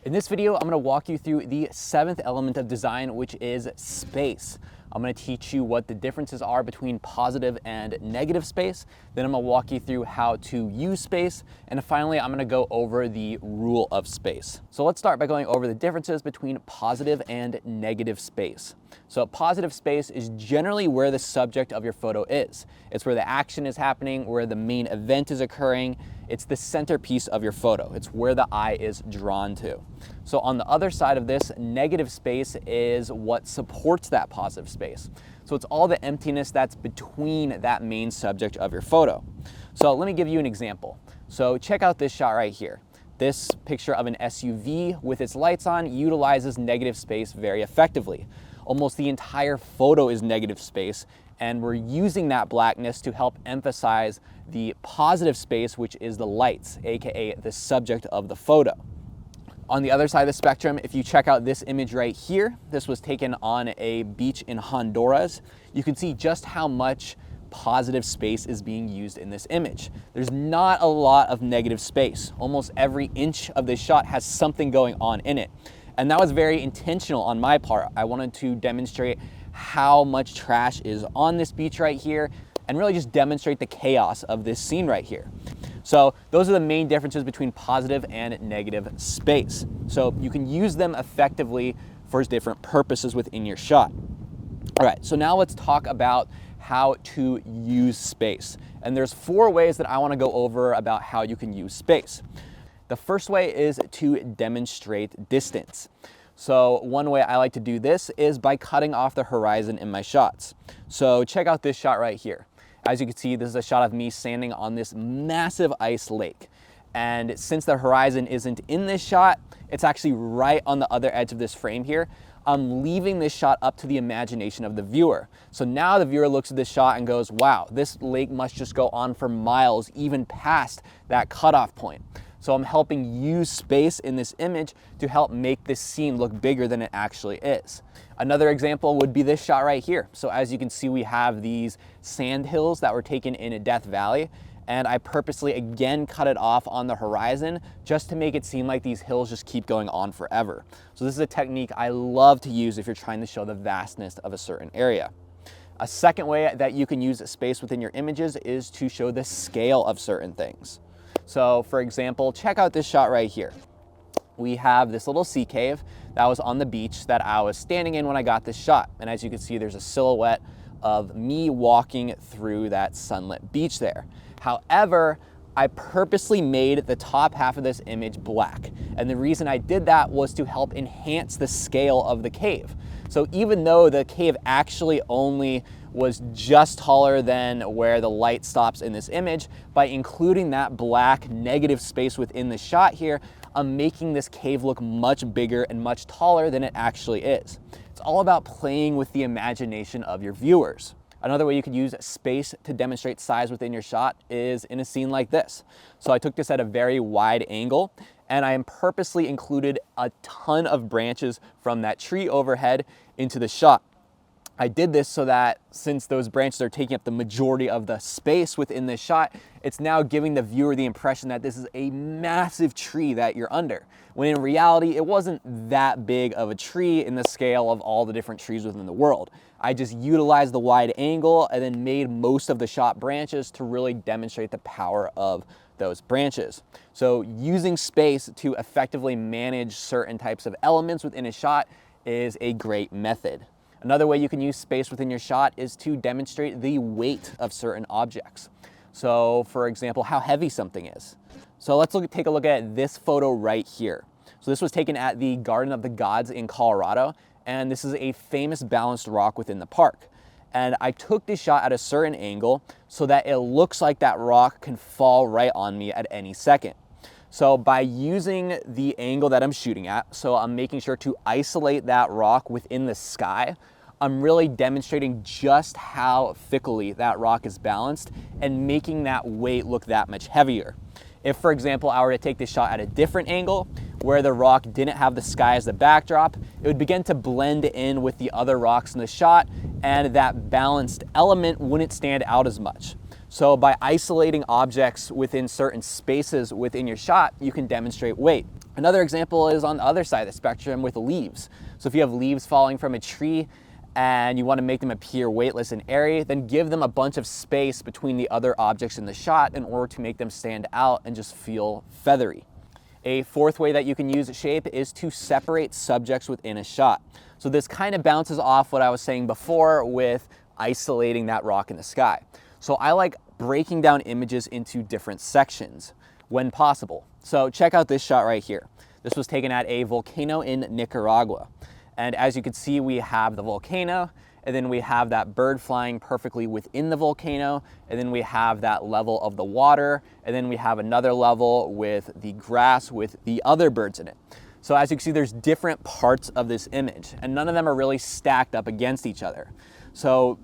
In this video, I'm going to walk you through the seventh element of design, which is space. I'm going to teach you what the differences are between positive and negative space. Then I'm going to walk you through how to use space. And finally, I'm going to go over the rule of space. So let's start by going over the differences between positive and negative space. So positive space is generally where the subject of your photo is. It's where the action is happening, where the main event is occurring. It's the centerpiece of your photo. It's where the eye is drawn to. So on the other side of this, negative space is what supports that positive space. So it's all the emptiness that's between that main subject of your photo. So let me give you an example. So check out this shot right here. This picture of an SUV with its lights on utilizes negative space very effectively. Almost the entire photo is negative space, and we're using that blackness to help emphasize the positive space, which is the lights, aka the subject of the photo. On the other side of the spectrum, if you check out this image right here, this was taken on a beach in Honduras. You can see just how much positive space is being used in this image. There's not a lot of negative space. Almost every inch of this shot has something going on in it. And that was very intentional on my part. I wanted to demonstrate how much trash is on this beach right here and really just demonstrate the chaos of this scene right here. So those are the main differences between positive and negative space. So you can use them effectively for different purposes within your shot. All right, so now let's talk about how to use space. And there's 4 ways that I want to go over about how you can use space. The first way is to demonstrate distance. So one way I like to do this is by cutting off the horizon in my shots. So check out this shot right here. As you can see, this is a shot of me standing on this massive ice lake. And since the horizon isn't in this shot, it's actually right on the other edge of this frame here. I'm leaving this shot up to the imagination of the viewer. So now the viewer looks at this shot and goes, wow, this lake must just go on for miles, even past that cutoff point. So I'm helping use space in this image to help make this scene look bigger than it actually is. Another example would be this shot right here. So as you can see, we have these sand hills that were taken in Death Valley, and I purposely again cut it off on the horizon just to make it seem like these hills just keep going on forever. So this is a technique I love to use if you're trying to show the vastness of a certain area. A second way that you can use space within your images is to show the scale of certain things. So for example, check out this shot right here. We have this little sea cave that was on the beach that I was standing in when I got this shot. And as you can see, there's a silhouette of me walking through that sunlit beach there. However, I purposely made the top half of this image black. And the reason I did that was to help enhance the scale of the cave. So even though the cave actually only was just taller than where the light stops in this image, by including that black negative space within the shot here, I'm making this cave look much bigger and much taller than it actually is. It's all about playing with the imagination of your viewers. Another way you could use space to demonstrate size within your shot is in a scene like this. So I took this at a very wide angle, and I purposely included a ton of branches from that tree overhead into the shot. I did this so that since those branches are taking up the majority of the space within this shot, it's now giving the viewer the impression that this is a massive tree that you're under, when in reality, it wasn't that big of a tree in the scale of all the different trees within the world. I just utilized the wide angle and then made most of the shot branches to really demonstrate the power of those branches. So using space to effectively manage certain types of elements within a shot is a great method. Another way you can use space within your shot is to demonstrate the weight of certain objects. So for example, how heavy something is. So let's take a look at this photo right here. So this was taken at the Garden of the Gods in Colorado, and this is a famous balanced rock within the park. And I took this shot at a certain angle so that it looks like that rock can fall right on me at any second. So by using the angle that I'm shooting at, so I'm making sure to isolate that rock within the sky, I'm really demonstrating just how thickly that rock is balanced and making that weight look that much heavier. If, for example, I were to take this shot at a different angle where the rock didn't have the sky as the backdrop, it would begin to blend in with the other rocks in the shot, and that balanced element wouldn't stand out as much. So by isolating objects within certain spaces within your shot, you can demonstrate weight. Another example is on the other side of the spectrum with leaves. So if you have leaves falling from a tree and you want to make them appear weightless and airy, then give them a bunch of space between the other objects in the shot in order to make them stand out and just feel feathery. A fourth way that you can use shape is to separate subjects within a shot. So this kind of bounces off what I was saying before with isolating that rock in the sky. So I like breaking down images into different sections when possible. So check out this shot right here. This was taken at a volcano in Nicaragua. And as you can see, we have the volcano, and then we have that bird flying perfectly within the volcano, and then we have that level of the water, and then we have another level with the grass with the other birds in it. So as you can see, there's different parts of this image, and none of them are really stacked up against each other. So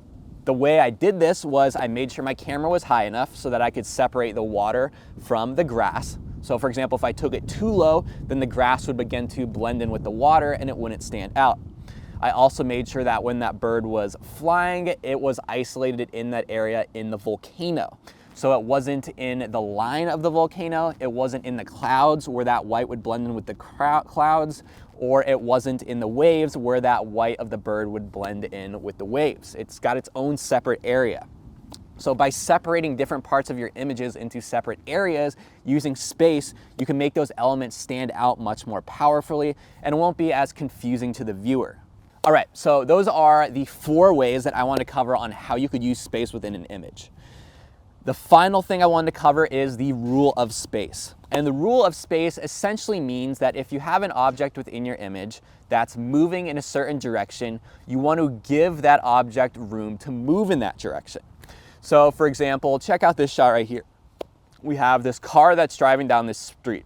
the way I did this was I made sure my camera was high enough so that I could separate the water from the grass. So for example, if I took it too low, then the grass would begin to blend in with the water and it wouldn't stand out. I also made sure that when that bird was flying, it was isolated in that area in the volcano. So it wasn't in the line of the volcano, it wasn't in the clouds where that white would blend in with the clouds, or it wasn't in the waves where that white of the bird would blend in with the waves. It's got its own separate area. So by separating different parts of your images into separate areas using space, you can make those elements stand out much more powerfully and it won't be as confusing to the viewer. All right, so those are the 4 ways that I want to cover on how you could use space within an image. The final thing I wanted to cover is the rule of space. And the rule of space essentially means that if you have an object within your image that's moving in a certain direction, you want to give that object room to move in that direction. So for example, check out this shot right here. We have this car that's driving down this street.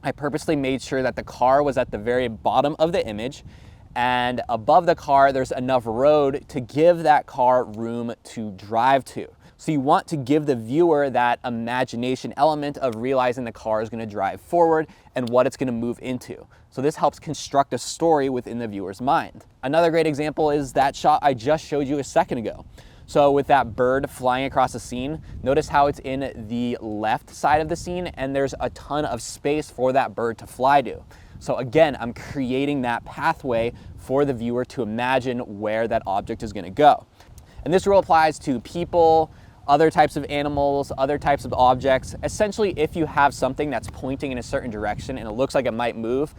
I purposely made sure that the car was at the very bottom of the image, and above the car there's enough road to give that car room to drive to. So you want to give the viewer that imagination element of realizing the car is going to drive forward and what it's going to move into. So this helps construct a story within the viewer's mind. Another great example is that shot I just showed you a second ago. So with that bird flying across the scene, notice how it's in the left side of the scene and there's a ton of space for that bird to fly to. So again, I'm creating that pathway for the viewer to imagine where that object is going to go. And this rule applies to people, other types of animals, other types of objects. Essentially, if you have something that's pointing in a certain direction and it looks like it might move,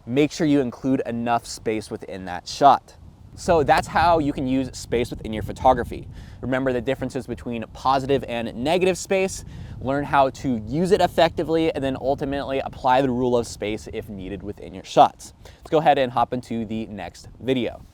make sure you include enough space within that shot. So that's how you can use space within your photography. Remember the differences between positive and negative space, learn how to use it effectively, and then ultimately apply the rule of space if needed within your shots. Let's go ahead and hop into the next video.